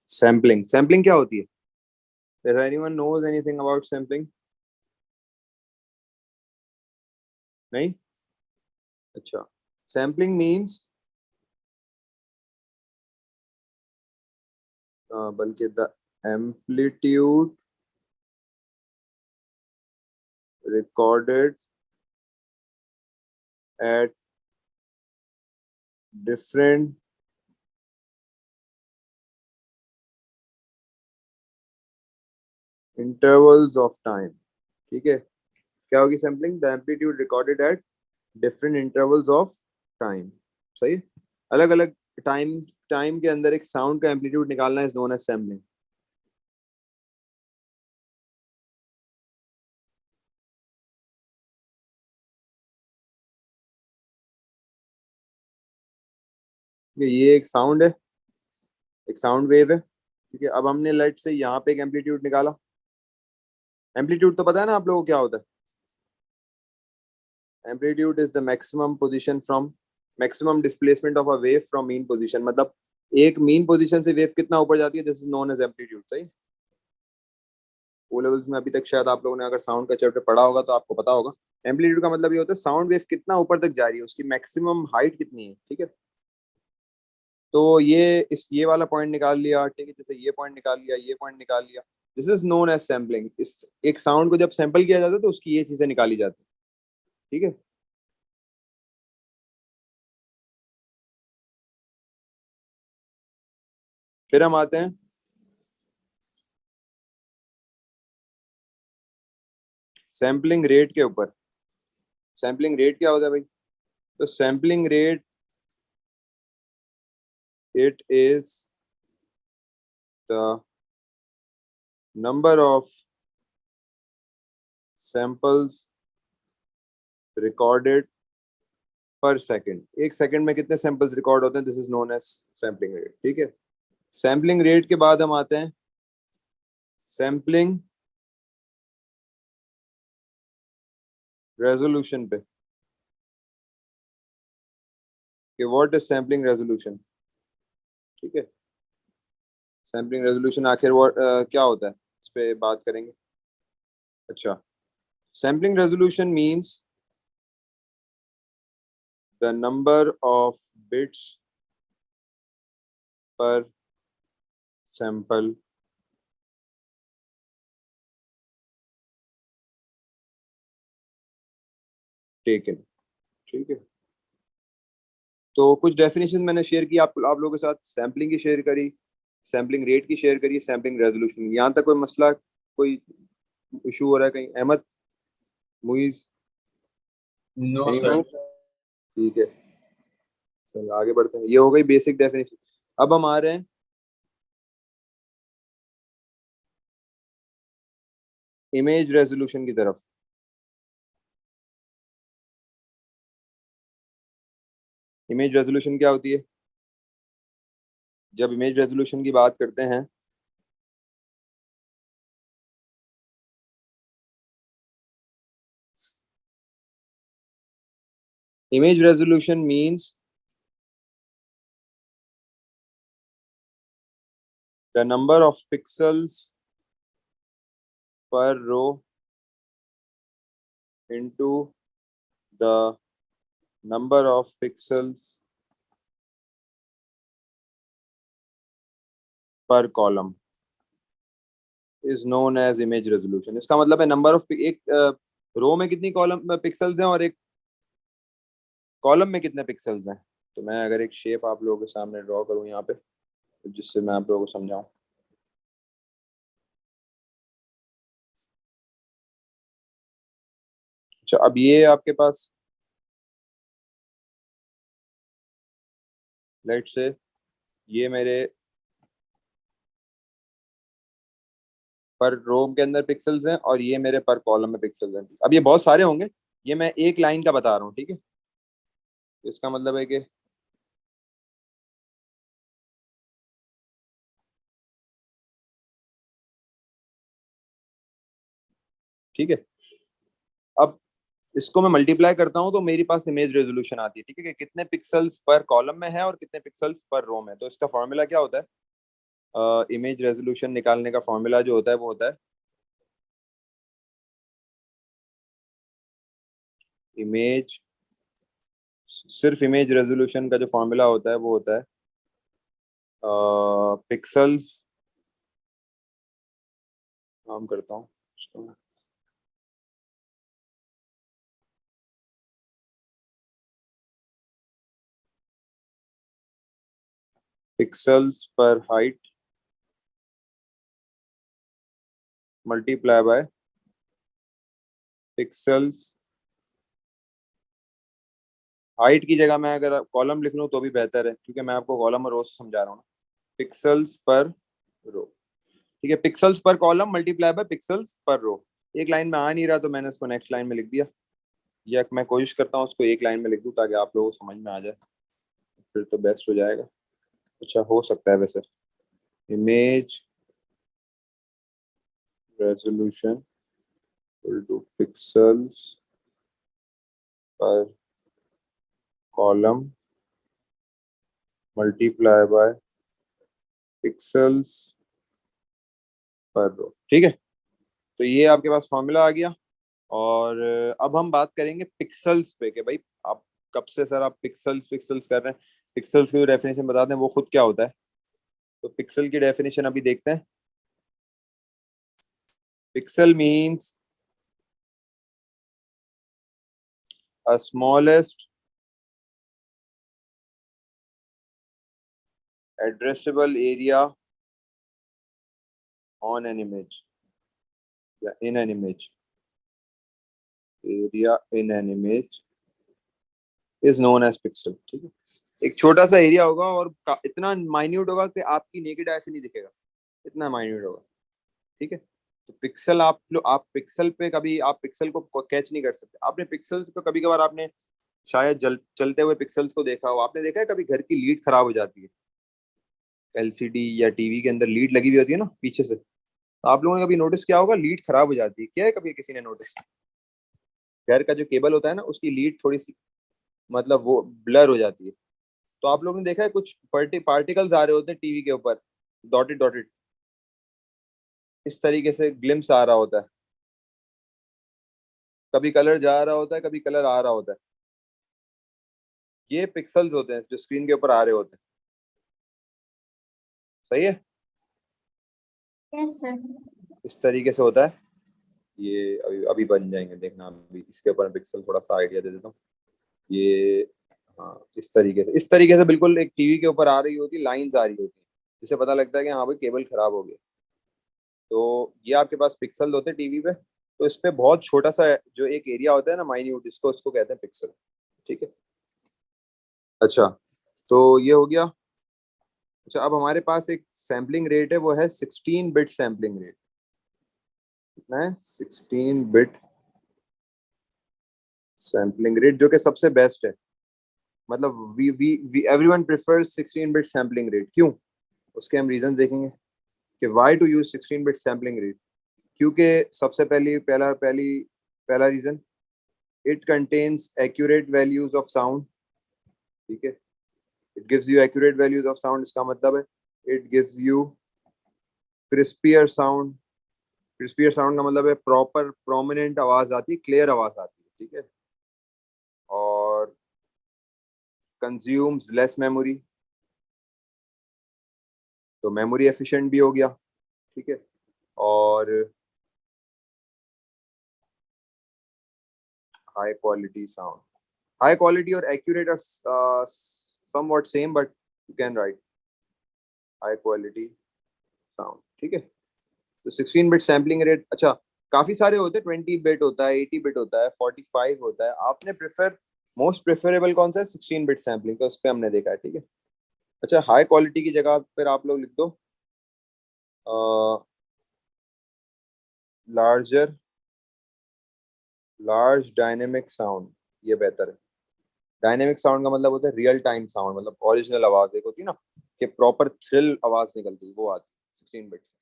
Sampling, sampling क्या होती है? Does anyone knows anything about sampling? नहीं? अच्छा, सैम्पलिंग मीन्स बल्कि the amplitude recorded at different intervals of time। ठीक है, क्या होगी sampling? The amplitude recorded at different intervals of time. सही है? अलग अलग टाइम टाइम के अंदर एक साउंड का एम्पलीट्यूड निकालना इज नोन एज सैम्पलिंग। ये एक साउंड है, एक साउंड वेव है। ठीक है, अब हमने लेट से यहाँ पे एक एम्पलीट्यूड निकाला। एम्पलीट्यूड तो पता है ना आप लोगों को क्या होता है? Amplitude is the maximum position from maximum displacement of a wave from mean position. मतलब एक मीन पोजीशन से वेव कितना ऊपर जाती है, this is known as amplitude. सही? ओ लेवल्स में अभी तक शायद आप लोगों ने अगर साउंड का चैप्टर पढ़ा होगा तो आपको पता होगा। एम्पलीट्यूड का मतलब ये होता है साउंड वेव कितना ऊपर तक जा रही है, उसकी मैक्सिमम हाइट कितनी है। ठीक है, तो ये वाला पॉइंट निकाल लिया। ठीक है, जैसे ये पॉइंट निकाल लिया, ये पॉइंट निकाल लिया, this is known as sampling. इस एक साउंड को जब सैंपल किया जाता है तो उसकी ये चीजें निकाली जाती है। ठीक है, फिर हम आते हैं सैम्पलिंग रेट के ऊपर। सैम्पलिंग रेट क्या होता है भाई? तो sampling rate, it is the number of samples recorded per second. एक सेकंड में कितने सैंपल्स रिकॉर्ड होते हैं, this is known as sampling rate. ठीक है, सैम्पलिंग रेट के बाद हम आते हैं सैम्पलिंग रेजोल्यूशन पे कि व्हाट इज सैम्पलिंग रेजोल्यूशन। ठीक है, सैम्पलिंग रेजोल्यूशन आखिर वो क्या होता है, इस पे बात करेंगे। अच्छा, sampling resolution means the number of bits पर सैंपल टेकन। ठीक है, तो कुछ डेफिनेशन मैंने शेयर की आप लोगों के साथ। सैम्पलिंग की शेयर करी, सैम्पलिंग रेट की शेयर करी, सैम्पलिंग रेजोल्यूशन। यहाँ तक कोई मसला, कोई इशू हो रहा है कहीं? Ahmad, Muiz, no anyone? Sir. ठीक है, चलो आगे बढ़ते हैं। ये हो गई बेसिक डेफिनेशन। अब हम आ रहे हैं इमेज रेजोल्यूशन की तरफ। इमेज रेजोल्यूशन क्या होती है? जब इमेज रेजोल्यूशन की बात करते हैं image resolution means the number of pixels per row into the number of pixels per column is known as image resolution. इसका मतलब है नंबर ऑफ एक रो में कितनी कॉलम पिक्सल्स हैं और एक कॉलम में कितने पिक्सल्स हैं। तो मैं अगर एक शेप आप लोगों के सामने ड्रॉ करूं यहाँ पे, तो जिससे मैं आप लोगों को समझाऊं। अच्छा, अब ये आपके पास लेट से ये मेरे पर रो के अंदर पिक्सल्स हैं और ये मेरे पर कॉलम में पिक्सल्स हैं। अब ये बहुत सारे होंगे, ये मैं एक लाइन का बता रहा हूँ। ठीक है, इसका मतलब है कि ठीक है, अब इसको मैं मल्टीप्लाई करता हूँ तो मेरे पास इमेज रेजोल्यूशन आती है। ठीक है, कि कितने पिक्सल्स पर कॉलम में है और कितने पिक्सल्स पर रो में। तो इसका फॉर्मूला क्या होता है? इमेज रेजोल्यूशन निकालने का फॉर्मूला जो होता है वो होता है इमेज, सिर्फ इमेज रेजोल्यूशन का जो फॉर्मूला होता है वो होता है पिक्सल्स, काम करता हूँ पिक्सल्स पर height multiply by pixels, height की जगह मैं अगर कॉलम लिख लूँ तो भी बेहतर है क्योंकि मैं आपको कॉलम और रो से समझा रहा हूँ ना। पिक्सल्स पर रो, ठीक है, pixels per column multiply by pixels per रो। एक लाइन में आ नहीं रहा तो मैंने इसको नेक्स्ट लाइन में लिख दिया, या मैं कोशिश करता हूँ उसको एक लाइन में लिख दूँ ताकि आप लोगों को समझ में आ जाए, फिर तो बेस्ट हो जाएगा। अच्छा हो सकता है वैसे। Image resolution equal to pixels per column multiply by pixels per रो, ठीक है। तो ये आपके पास फॉर्मूला आ गया। और अब हम बात करेंगे पिक्सल्स पे कि भाई आप कब से सर आप पिक्सल्स पिक्सल्स कर रहे हैं, पिक्सल्स की डेफिनेशन बता दें वो खुद क्या होता है। तो पिक्सल की डेफिनेशन अभी देखते हैं। Pixel means a smallest addressable area on an image या in an image, area in an image is known as pixel, ठीक है। एक छोटा सा एरिया होगा और इतना माइन्यूट होगा कि आपकी नेकेड आई से नहीं दिखेगा, इतना माइन्यूट होगा, ठीक है। तो पिक्सल आप पिक्सल पे कभी आप पिक्सल को कैच नहीं कर सकते। आपने पिक्सल्स पे कभी कभार आपने शायद चलते हुए पिक्सल्स को देखा हो, आपने देखा है कभी घर की लीड खराब हो जाती है, एलसीडी या टीवी के अंदर लीड लगी हुई होती है ना पीछे से, तो आप लोगों ने कभी नोटिस किया होगा लीड खराब हो जाती है, क्या है कभी किसी ने नोटिस? घर का जो केबल होता है ना उसकी लीड थोड़ी सी मतलब वो ब्लर हो जाती है। तो आप लोगों ने देखा है कुछ पार्टिकल्स आ रहे होते हैं टीवी के ऊपर, डॉटेड डॉटेड, इस तरीके से ग्लिम्स आ रहा होता है, कभी कलर जा रहा होता है कभी कलर आ रहा होता है, ये पिक्सल्स होते हैं जो स्क्रीन के ऊपर आ रहे होते हैं, सही है। Yes sir. इस तरीके से होता है ये, अभी अभी बन जाएंगे देखना, अभी इसके ऊपर पिक्सल थोड़ा सा आइडिया दे देता हूँ। ये हाँ इस तरीके से बिल्कुल एक टीवी के ऊपर आ रही होती, लाइंस आ रही होती है, जिससे पता लगता है कि हाँ भाई केबल खराब हो गया। तो ये आपके पास पिक्सल होते हैं टीवी पे, तो इस पे बहुत छोटा सा जो एक एरिया होता है ना माइन्यूट, इसको उसको कहते हैं पिक्सल, ठीक है। अच्छा तो ये हो गया। अच्छा अब हमारे पास एक सैम्पलिंग रेट है, वो है 16 बिट सैम्पलिंग रेट। कितना है? 16 बिट सैम्पलिंग रेट, जो कि सबसे बेस्ट है। मतलब we everyone prefers 16 bit sampling rate. क्यों? उसके हम रीजन देखेंगे कि why to use 16 bit sampling rate. क्योंकि सबसे पहला reason, it contains accurate values of sound, ठीक है। It gives you accurate values of sound, इसका मतलब है it gives you crispier sound. Crispier sound का मतलब है प्रॉपर प्रोमिनेंट आवाज आती है, क्लियर आवाज आती है, ठीक है। और कंज्यूम्स लेस मेमोरी, तो मेमोरी एफिशिएंट भी हो गया, ठीक है। और high quality sound, high quality और accurate are somewhat same but you can write high quality sound, ठीक है। तो 16 बिट सैम्पलिंग रेट, अच्छा काफी सारे होते हैं, 20 बिट होता है, 80 बिट होता है, 45 होता है। आपने मोस्ट प्रेफरेबल कौन सा है? 16 बिट सैम्पलिंग, तो उस पर हमने देखा है, ठीक है। अच्छा हाई क्वालिटी की जगह पर आप लोग लिख दो लार्जर लार्ज डायनेमिक साउंड, ये बेहतर है। डायनेमिक साउंड का मतलब होता है रियल टाइम साउंड, मतलब ओरिजिनल आवाज एक होती है ना कि प्रॉपर थ्रिल आवाज निकलती है, वो आती है 16 बिट से।